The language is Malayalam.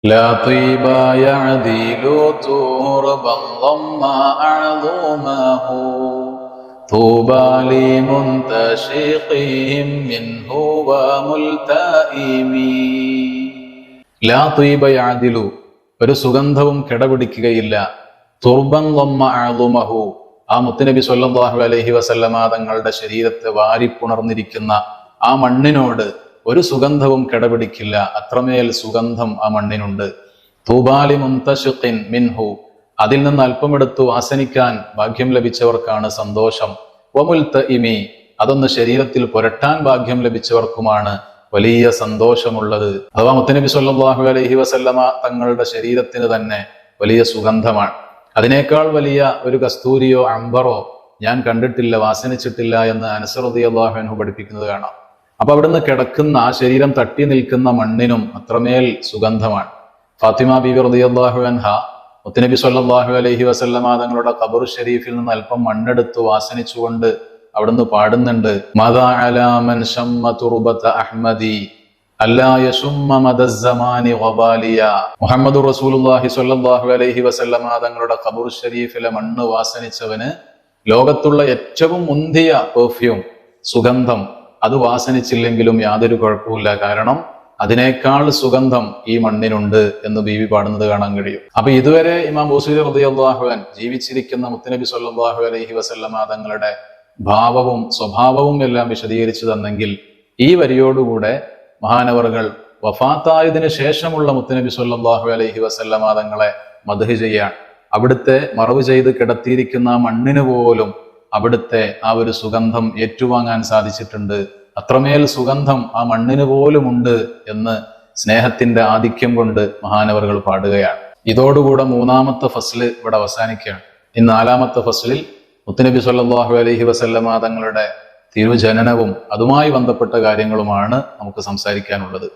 لا طيب يعدل تربا ضم أعظمه طوبى لمنتشق منه وملتئم. ലാ ത്വീബ യഅദിലു, ഒരു സുഗന്ധവും കിടപിടിക്കുകയില്ല. തുർബൻ ളമ്മ അഅ്ളുമഹു, ആ മുത്തുനബി സ്വല്ലല്ലാഹു അലൈഹി വസല്ലമ തങ്ങളുടെ ശരീരത്തെ വാരിപ്പുണർന്നിരിക്കുന്ന ആ മണ്ണിനോട് ഒരു സുഗന്ധവും കിടപിടിക്കില്ല. അത്രമേൽ സുഗന്ധം ആ മണ്ണിനുണ്ട്. തൂബാലി മുൻതശിഖിൻ മിൻഹു, അതിൽ നിന്ന് അല്പമെടുത്തു ആസനിക്കാൻ ഭാഗ്യം ലഭിച്ചവർക്കാണ് സന്തോഷം. വമുൽതഇമി, അതൊന്ന് ശരീരത്തിൽ പുരട്ടാൻ ഭാഗ്യം ലഭിച്ചവർക്കുമാണ് വലിയ സന്തോഷമുള്ളത്. അഥവാ മുത്തുനബി സ്വല്ലല്ലാഹു അലൈഹി വസല്ലമ തങ്ങളുടെ ശരീരത്തിന് തന്നെ വലിയ സുഗന്ധമാണ്. അതിനേക്കാൾ വലിയ ഒരു കസ്തൂരിയോ അംബറോ ഞാൻ കണ്ടിട്ടില്ല, വാസനിച്ചിട്ടില്ല എന്ന് അനസ് റളിയല്ലാഹു അൻഹു പഠിപ്പിക്കുന്നത് കാണാം. അപ്പൊ അവിടുന്ന് കിടക്കുന്ന ആ ശരീരം തട്ടി നിൽക്കുന്ന മണ്ണിനും അത്രമേൽ സുഗന്ധമാണ്. ഫാത്തിമ ബീവി റളിയല്ലാഹു അൻഹ മുത്തുനബി സ്വല്ലല്ലാഹു അലൈഹി വസല്ലമ തങ്ങളുടെ ഖബർ ഷരീഫിൽ നിന്ന് അല്പം മണ്ണെടുത്ത് വാസനിച്ചുകൊണ്ട് അവിടുന്ന് പാടുന്നുണ്ട്, മദാ അലാ മൻ ശമ്മ തുർബത അഹ്മദി അല്ലാ യശുമ്മ മദസ്സമാനി വബാലിയ. മുഹമ്മദുർ റസൂലുള്ളാഹി സ്വല്ലല്ലാഹു അലൈഹി വസല്ലമ തങ്ങളുടെ ഖബർ ഷരീഫിലെ മണ്ണ് വാസനിച്ചവന് ലോകത്തുള്ള ഏറ്റവും മുന്തിയ പെർഫ്യൂം, സുഗന്ധം, അത് വാസനിച്ചില്ലെങ്കിലും യാതൊരു കുഴപ്പമില്ല. കാരണം അതിനേക്കാൾ സുഗന്ധം ഈ മണ്ണിനുണ്ട് എന്ന് ബീവി പാടുന്നത് കാണാൻ കഴിയും. അപ്പൊ ഇതുവരെ ഇമാം ബൂസീരി റളിയല്ലാഹു അൻഹു ജീവിച്ചിരിക്കുന്ന മുത്തുനബി സ്വല്ലല്ലാഹു അലൈഹി വസല്ലമ തങ്ങളുടെ ഭാവവും സ്വഭാവവും എല്ലാം വിശദീകരിച്ചു തന്നെങ്കിൽ ഈ വരിയോടുകൂടെ മഹാനവറുകൾ വഫാത്തായതിനു ശേഷമുള്ള മുത്തുനബി സ്വല്ലല്ലാഹു അലൈഹി വസല്ലമ തങ്ങളെ മദ്ഹ് ചെയ്യാൻ, അവിടുത്തെ മറവ് ചെയ്ത് കിടത്തിയിരിക്കുന്ന മണ്ണിന് പോലും അവിടുത്തെ ആ ഒരു സുഗന്ധം ഏറ്റുവാങ്ങാൻ സാധിച്ചിട്ടുണ്ട്. അത്രമേൽ സുഗന്ധം ആ മണ്ണിന് പോലും ഉണ്ട് എന്ന് സ്നേഹത്തിന്റെ ആധിക്യം കൊണ്ട് മഹാനവറുകൾ പാടുകയാണ്. ഇതോടുകൂടെ മൂന്നാമത്തെ ഫസ്ല് ഇവിടെ അവസാനിക്കുകയാണ്. ഈ നാലാമത്തെ ഫസ്ലിൽ മുത്തുനബി സ്വല്ലല്ലാഹു അലൈഹി വസല്ലമ തങ്ങളുടെ തിരുജനനവും അതുമായി ബന്ധപ്പെട്ട കാര്യങ്ങളുമാണ് നമുക്ക് സംസാരിക്കാനുള്ളത്.